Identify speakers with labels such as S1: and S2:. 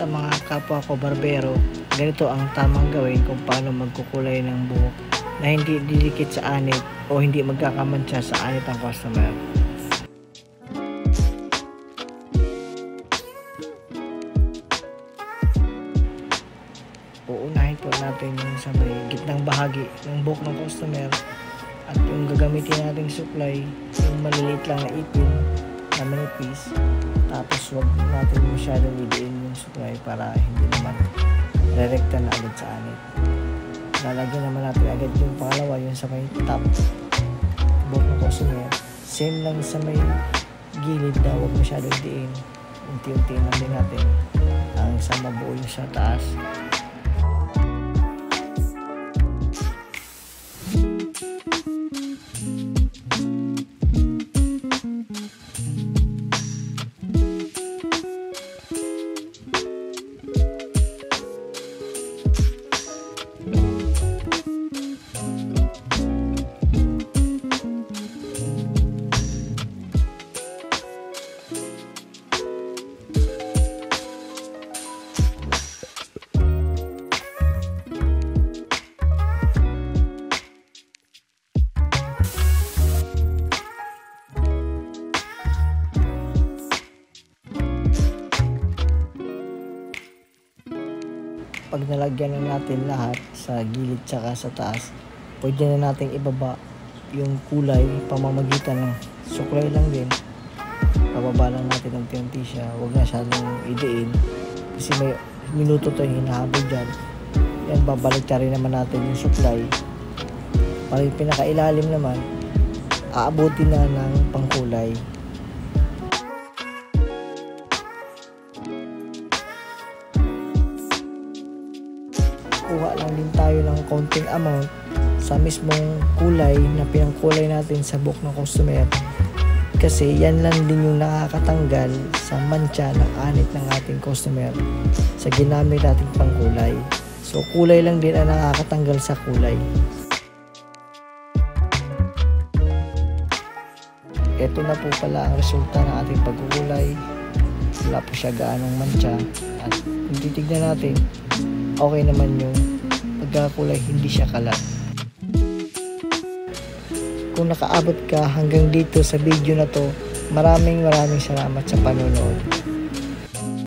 S1: sa mga kapwa ko barbero, ganito ang tamang gawin kung paano magkukulay ng buhok na hindi didikit sa anit o hindi magkakamantsa sa anit ng customer. Uunahin po natin yung sa may gitnang bahagi ng buhok ng customer, at yung gagamitin nating supply, yung maliliit lang na ipin na manipis. Tapos wag natin masyadong idiin yung supply para hindi naman direkta na agad sa anit. Lalagyan naman natin agad yung pangalawa, yung sa may top buhok ng customer. Same lang sa may gilid na wag masyadong idiin. Unti-unti lang din natin ang sa mabuo yung sa taas. Pag nalagyan na natin lahat sa gilid tsaka sa taas, pwede na natin ibaba yung kulay pamamagitan ng suklay lang din. Pababa lang natin unti-unti siya, huwag na siyang idiin kasi may minuto to yung hinahabol dyan. Yan, babalik na rin naman natin yung suklay. Para yung pinakailalim naman, aabutin na ng pangkulay. Kuha lang din tayo ng konting amount sa mismong kulay na pinangkulay natin sa buhok ng customer, kasi yan lang din yung nakakatanggal sa mancha ng anit ng ating customer sa ginamit nating pangkulay. So kulay lang din ang nakakatanggal sa kulay. Ito na po pala ang resulta ng ating pagkukulay. Wala po siya gaanong mancha, at kung titignan natin, okay naman yung pagkakulay, hindi siya kalat. Kung nakaabot ka hanggang dito sa video na to, maraming salamat sa panonood.